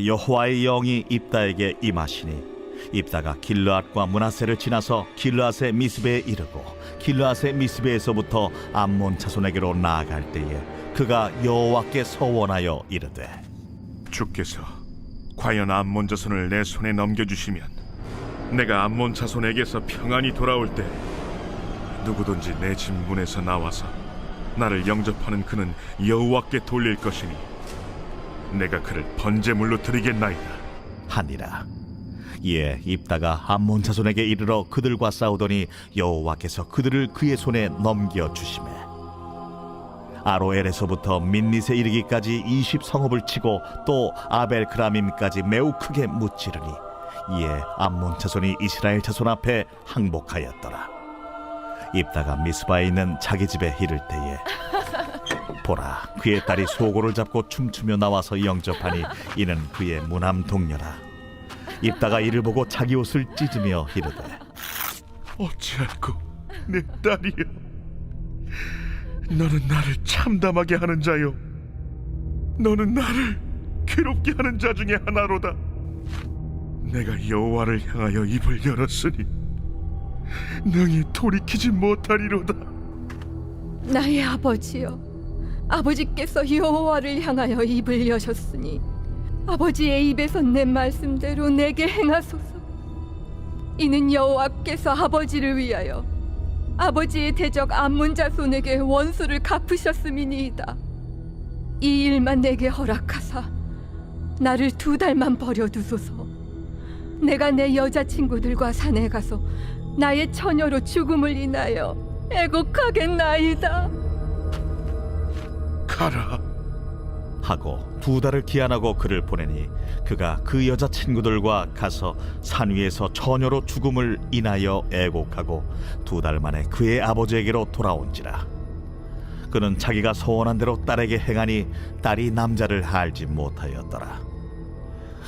여호와의 영이 입다에게 임하시니 입다가 길르앗과 므낫세를 지나서 길르앗의 미스베에 이르고 길르앗의 미스베에서부터 암몬 자손에게로 나아갈 때에 그가 여호와께 서원하여 이르되 주께서 과연 암몬 자손을 내 손에 넘겨주시면 내가 암몬 자손에게서 평안히 돌아올 때 누구든지 내 집 문에서 나와서 나를 영접하는 그는 여호와께 돌릴 것이니 내가 그를 번제물로 드리겠나이다 하니라. 이에 입다가 암몬 자손에게 이르러 그들과 싸우더니 여호와께서 그들을 그의 손에 넘겨 주시매 아로엘에서부터 민닛에 이르기까지 20성읍을 치고 또 아벨크라밈까지 매우 크게 무찌르니 이에 암몬 자손이 이스라엘 자손 앞에 항복하였더라. 입다가 미스바에 있는 자기 집에 이를 때에 보라, 그의 딸이 소고를 잡고 춤추며 나와서 영접하니 이는 그의 무남 동료라. 입다가 이를 보고 자기 옷을 찢으며 이르되 어찌할꼬 내 딸이여, 너는 나를 참담하게 하는 자요 너는 나를 괴롭게 하는 자 중에 하나로다. 내가 여호와를 향하여 입을 열었으니 능히 돌이키지 못하리로다. 나의 아버지여, 아버지께서 여호와를 향하여 입을 여셨으니 아버지의 입에서 내 말씀대로 내게 행하소서. 이는 여호와께서 아버지를 위하여 아버지의 대적 암몬 자손에게 원수를 갚으셨음이니이다. 이 일만 내게 허락하사 나를 2달만 버려두소서. 내가 내 여자친구들과 산에 가서 나의 처녀로 죽음을 인하여 애곡하겠나이다. 가라. 하고 2달을 기한하고 그를 보내니 그가 그 여자친구들과 가서 산 위에서 처녀로 죽음을 인하여 애곡하고 2달 만에 그의 아버지에게로 돌아온지라. 그는 자기가 소원한 대로 딸에게 행하니 딸이 남자를 알지 못하였더라.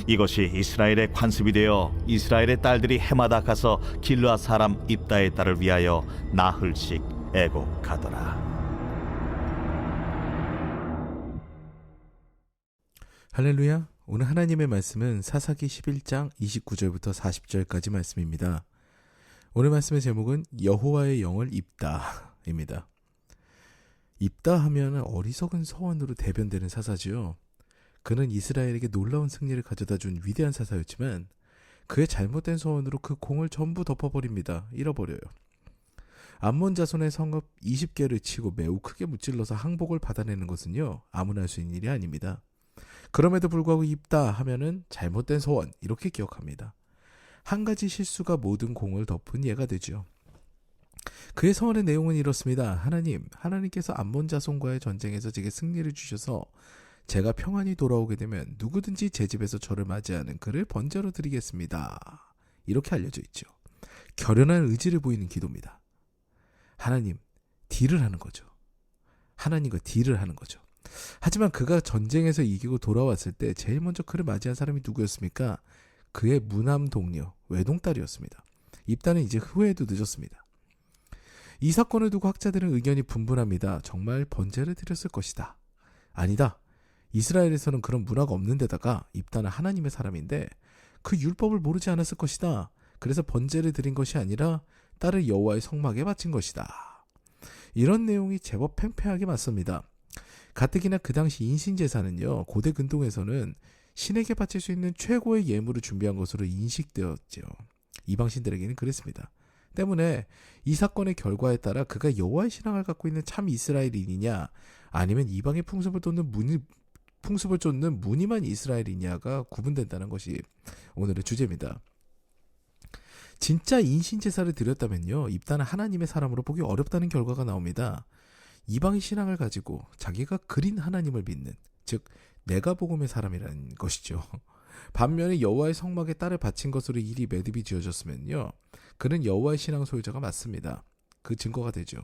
이것이 이스라엘의 관습이 되어 이스라엘의 딸들이 해마다 가서 길르앗 사람 입다의 딸을 위하여 나흘씩 애곡하더라. 할렐루야. 오늘 하나님의 말씀은 사사기 11장 29절부터 40절까지 말씀입니다. 오늘 말씀의 제목은 여호와의 영을 입다입니다. 입다 하면 어리석은 서원으로 대변되는 사사지요. 그는 이스라엘에게 놀라운 승리를 가져다 준 위대한 사사였지만 그의 잘못된 서원으로 그 공을 전부 덮어버립니다. 잃어버려요. 암몬 자손의 성읍 20개를 치고 매우 크게 무찔러서 항복을 받아내는 것은요, 아무나 할 수 있는 일이 아닙니다. 그럼에도 불구하고 입다 하면은 잘못된 소원 이렇게 기억합니다. 한 가지 실수가 모든 공을 덮은 예가 되죠. 그의 서원의 내용은 이렇습니다. 하나님께서 암몬 자손과의 전쟁에서 제게 승리를 주셔서 제가 평안히 돌아오게 되면 누구든지 제 집에서 저를 맞이하는 그를 번제로 드리겠습니다. 이렇게 알려져 있죠. 결연한 의지를 보이는 기도입니다. 하나님, 딜을 하는 거죠. 하나님과 딜을 하는 거죠. 하지만 그가 전쟁에서 이기고 돌아왔을 때 제일 먼저 그를 맞이한 사람이 누구였습니까? 그의 무남 동료, 외동딸이었습니다. 입다는 이제 후회해도 늦었습니다. 이 사건을 두고 학자들은 의견이 분분합니다. 정말 번제를 드렸을 것이다. 아니다. 이스라엘에서는 그런 문화가 없는 데다가 입다는 하나님의 사람인데 그 율법을 모르지 않았을 것이다. 그래서 번제를 드린 것이 아니라 딸을 여호와의 성막에 바친 것이다. 이런 내용이 제법 팽팽하게 맞습니다. 가뜩이나 그 당시 인신제사는요, 고대 근동에서는 신에게 바칠 수 있는 최고의 예물을 준비한 것으로 인식되었죠. 이방신들에게는 그랬습니다. 때문에 이 사건의 결과에 따라 그가 여호와의 신앙을 갖고 있는 참 이스라엘인이냐 아니면 이방의 풍습을 쫓는 무늬만 이스라엘이냐가 구분된다는 것이 오늘의 주제입니다. 진짜 인신제사를 드렸다면요, 입다는 하나님의 사람으로 보기 어렵다는 결과가 나옵니다. 이방의 신앙을 가지고 자기가 그린 하나님을 믿는, 즉 내가 복음의 사람이라는 것이죠. 반면에 여호와의 성막에 딸을 바친 것으로 일이 매듭이 지어졌으면요, 그는 여호와의 신앙 소유자가 맞습니다. 그 증거가 되죠.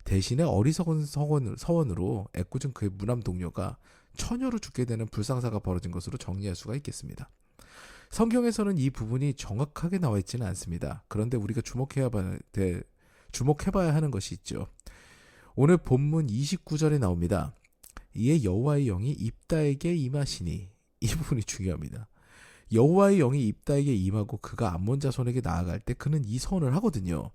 대신에 어리석은 서원으로 애꿎은 그의 무남 동료가 처녀로 죽게 되는 불상사가 벌어진 것으로 정리할 수가 있겠습니다. 성경에서는 이 부분이 정확하게 나와 있지는 않습니다. 그런데 우리가 주목해봐야 하는 것이 있죠. 오늘 본문 29절에 나옵니다. 이에 여호와의 영이 입다에게 임하시니, 이 부분이 중요합니다. 여호와의 영이 입다에게 임하고 그가 암몬 자손에게 나아갈 때 그는 이 선을 하거든요.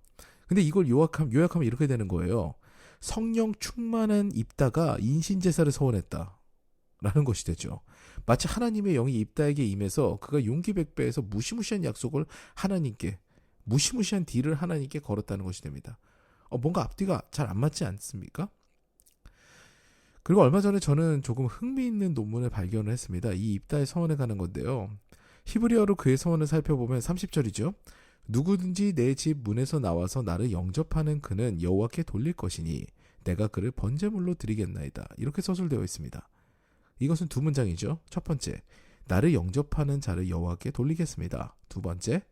근데 이걸 요약하면 이렇게 되는 거예요. 성령 충만한 입다가 인신제사를 서원했다 라는 것이 되죠. 마치 하나님의 영이 입다에게 임해서 그가 용기 백배에서 무시무시한 약속을 하나님께, 무시무시한 딜을 하나님께 걸었다는 것이 됩니다. 뭔가 앞뒤가 잘 안 맞지 않습니까? 그리고 얼마 전에 저는 조금 흥미있는 논문을 발견을 했습니다. 이 입다의 서원에 관한 건데요. 히브리어로 그의 서원을 살펴보면 30절이죠. 누구든지 내 집 문에서 나와서 나를 영접하는 그는 여호와께 돌릴 것이니 내가 그를 번제물로 드리겠나이다. 이렇게 서술되어 있습니다. 이것은 두 문장이죠. 첫 번째, 나를 영접하는 자를 여호와께 돌리겠습니다. 두 번째,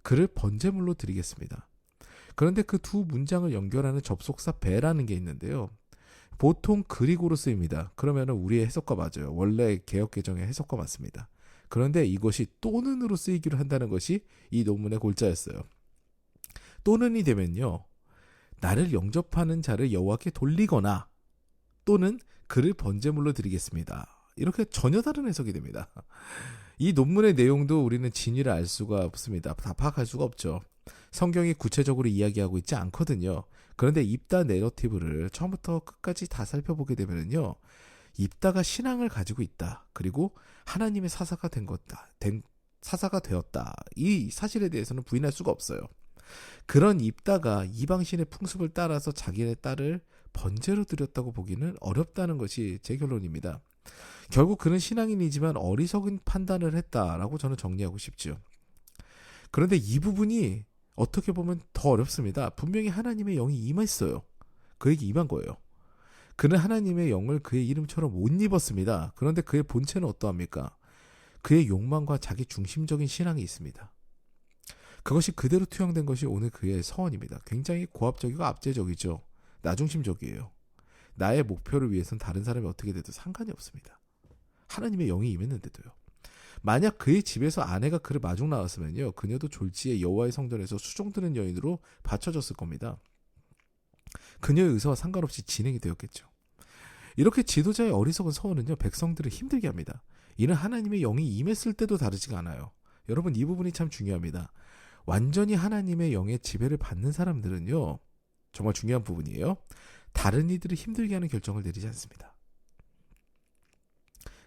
그를 번제물로 드리겠습니다. 그런데 그 두 문장을 연결하는 접속사 배라는 게 있는데요. 보통 그리고로 쓰입니다. 그러면 우리의 해석과 맞아요. 원래 개역개정의 해석과 맞습니다. 그런데 이것이 또는으로 쓰이기로 한다는 것이 이 논문의 골자였어요. 또는이 되면요, 나를 영접하는 자를 여호와께 돌리거나 또는 그를 번제물로 드리겠습니다. 이렇게 전혀 다른 해석이 됩니다. 이 논문의 내용도 우리는 진위를 알 수가 없습니다. 다 파악할 수가 없죠. 성경이 구체적으로 이야기하고 있지 않거든요. 그런데 입다 내러티브를 처음부터 끝까지 다 살펴보게 되면요, 입다가 신앙을 가지고 있다. 그리고 하나님의 사사가 사사가 되었다. 이 사실에 대해서는 부인할 수가 없어요. 그런 입다가 이방신의 풍습을 따라서 자기네 딸을 번제로 드렸다고 보기는 어렵다는 것이 제 결론입니다. 결국 그는 신앙인이지만 어리석은 판단을 했다라고 저는 정리하고 싶죠. 그런데 이 부분이 어떻게 보면 더 어렵습니다. 분명히 하나님의 영이 임했어요. 그에게 임한 거예요. 그는 하나님의 영을 그의 이름처럼 못 입었습니다. 그런데 그의 본체는 어떠합니까? 그의 욕망과 자기 중심적인 신앙이 있습니다. 그것이 그대로 투영된 것이 오늘 그의 서원입니다. 굉장히 고압적이고 압제적이죠. 나중심적이에요. 나의 목표를 위해서는 다른 사람이 어떻게 돼도 상관이 없습니다. 하나님의 영이 임했는데도요. 만약 그의 집에서 아내가 그를 마중 나왔으면요, 그녀도 졸지에 여호와의 성전에서 수종드는 여인으로 바쳐졌을 겁니다. 그녀의 의사와 상관없이 진행이 되었겠죠. 이렇게 지도자의 어리석은 서원은요, 백성들을 힘들게 합니다. 이는 하나님의 영이 임했을 때도 다르지가 않아요. 여러분, 이 부분이 참 중요합니다. 완전히 하나님의 영의 지배를 받는 사람들은요, 정말 중요한 부분이에요. 다른 이들을 힘들게 하는 결정을 내리지 않습니다.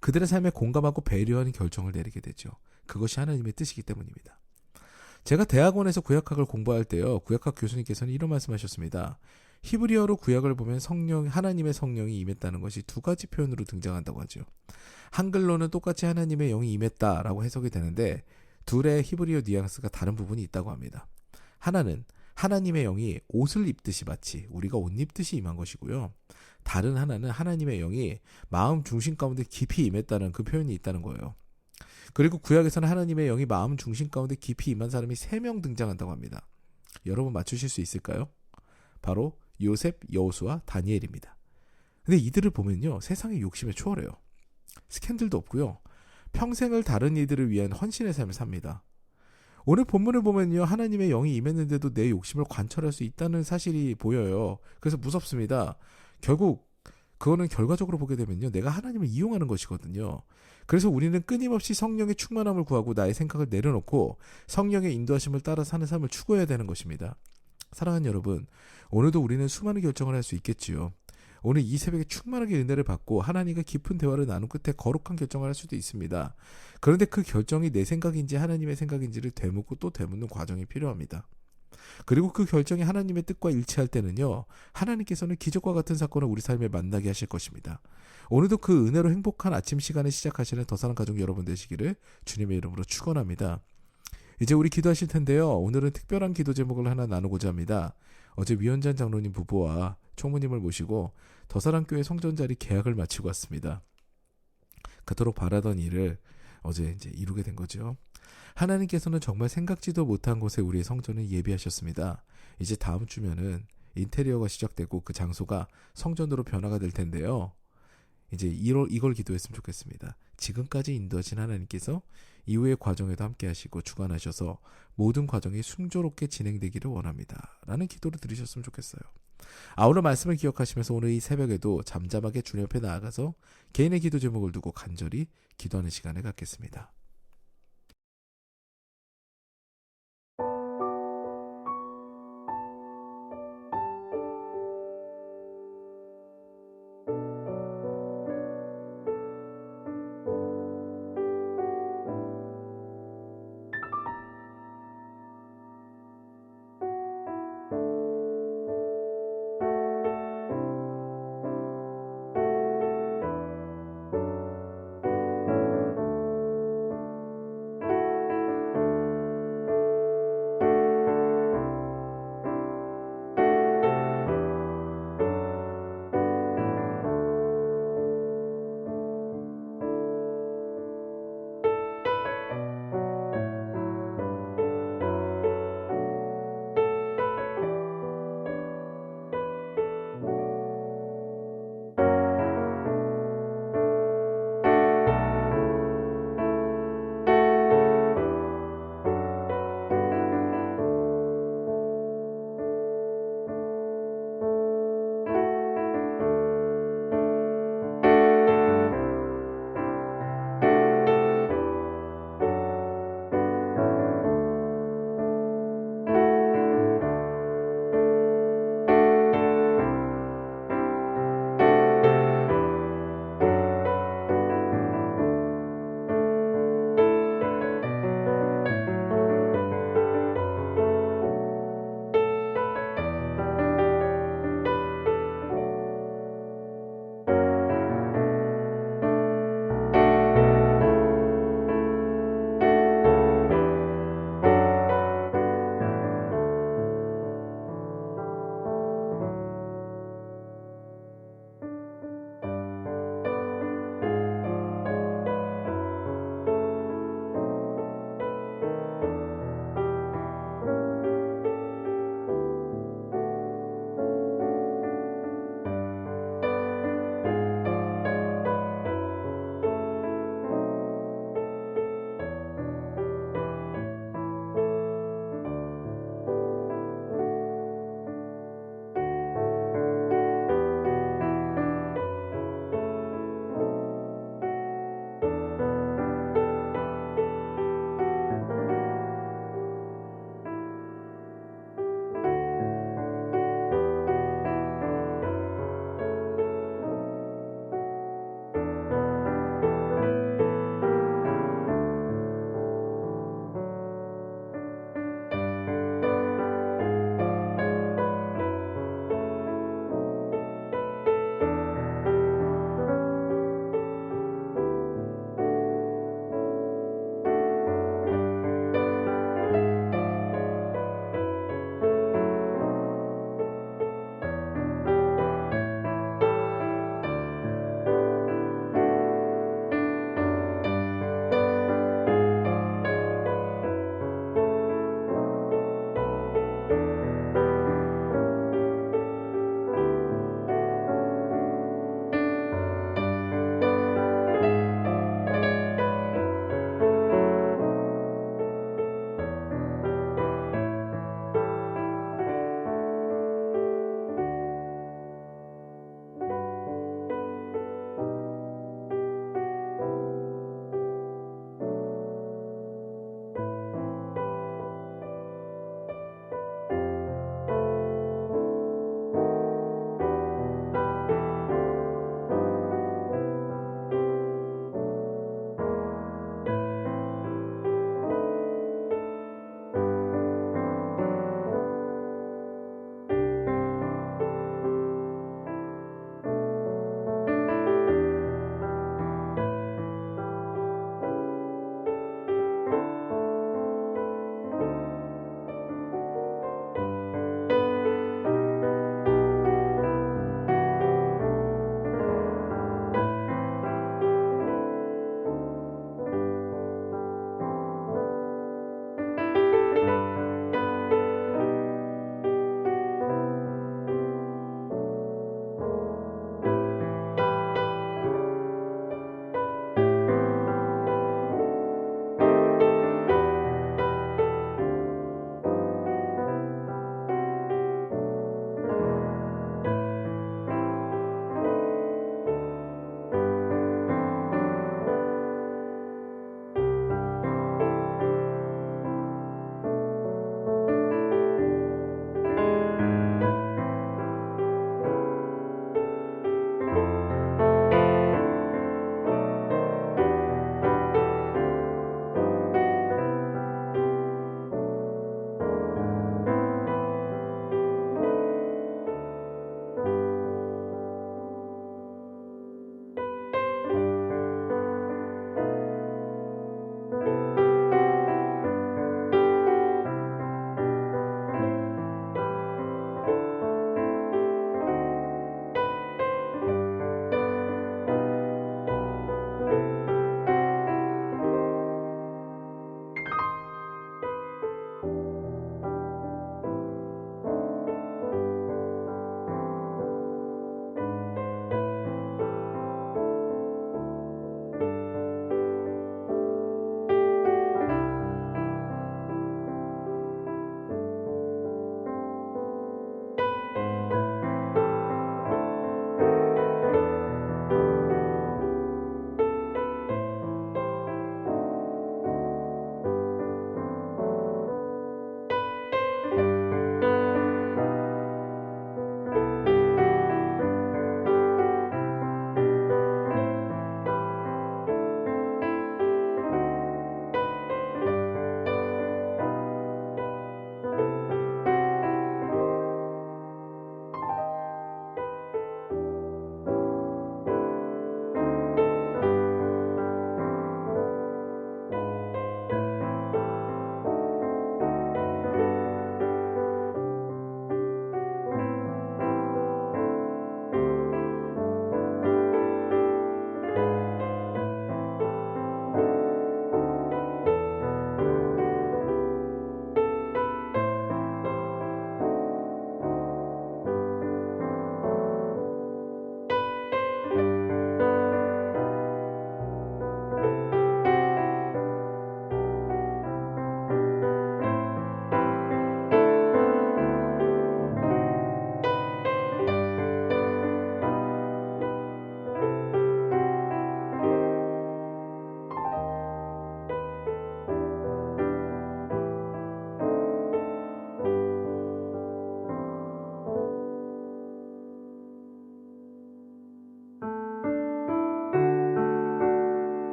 그들의 삶에 공감하고 배려하는 결정을 내리게 되죠. 그것이 하나님의 뜻이기 때문입니다. 제가 대학원에서 구약학을 공부할 때요, 구약학 교수님께서는 이런 말씀하셨습니다. 히브리어로 구약을 보면 하나님의 성령이 임했다는 것이 두 가지 표현으로 등장한다고 하죠. 한글로는 똑같이 하나님의 영이 임했다라고 해석이 되는데 둘의 히브리어 뉘앙스가 다른 부분이 있다고 합니다. 하나는 하나님의 영이 옷을 입듯이 마치 우리가 옷 입듯이 임한 것이고요. 다른 하나는 하나님의 영이 마음 중심 가운데 깊이 임했다는 그 표현이 있다는 거예요. 그리고 구약에서는 하나님의 영이 마음 중심 가운데 깊이 임한 사람이 3명 등장한다고 합니다. 여러분 맞추실 수 있을까요? 바로 요셉, 여호수아, 다니엘입니다. 근데 이들을 보면요, 세상의 욕심에 초월해요. 스캔들도 없고요. 평생을 다른 이들을 위한 헌신의 삶을 삽니다. 오늘 본문을 보면요, 하나님의 영이 임했는데도 내 욕심을 관철할 수 있다는 사실이 보여요. 그래서 무섭습니다. 결국 그거는 결과적으로 보게 되면요, 내가 하나님을 이용하는 것이거든요. 그래서 우리는 끊임없이 성령의 충만함을 구하고 나의 생각을 내려놓고 성령의 인도하심을 따라 사는 삶을 추구해야 되는 것입니다. 사랑하는 여러분, 오늘도 우리는 수많은 결정을 할 수 있겠지요. 오늘 이 새벽에 충만하게 은혜를 받고 하나님과 깊은 대화를 나눈 끝에 거룩한 결정을 할 수도 있습니다. 그런데 그 결정이 내 생각인지 하나님의 생각인지를 되묻고 또 되묻는 과정이 필요합니다. 그리고 그 결정이 하나님의 뜻과 일치할 때는요, 하나님께서는 기적과 같은 사건을 우리 삶에 만나게 하실 것입니다. 오늘도 그 은혜로 행복한 아침 시간을 시작하시는 더사랑 가족 여러분 되시기를 주님의 이름으로 축원합니다. 이제 우리 기도하실 텐데요, 오늘은 특별한 기도 제목을 하나 나누고자 합니다. 어제 위원장 장로님 부부와 총무님을 모시고 더사랑교회 성전자리 계약을 마치고 왔습니다. 그토록 바라던 일을 어제 이제 이루게 된 거죠. 하나님께서는 정말 생각지도 못한 곳에 우리의 성전을 예비하셨습니다. 이제 다음 주면은 인테리어가 시작되고 그 장소가 성전으로 변화가 될 텐데요. 이제 이걸 기도했으면 좋겠습니다. 지금까지 인도하신 하나님께서 이후의 과정에도 함께 하시고 주관하셔서 모든 과정이 순조롭게 진행되기를 원합니다. 라는 기도를 드리셨으면 좋겠어요. 아울러 말씀을 기억하시면서 오늘 이 새벽에도 잠잠하게 주님 앞에 나아가서 개인의 기도 제목을 두고 간절히 기도하는 시간을 갖겠습니다.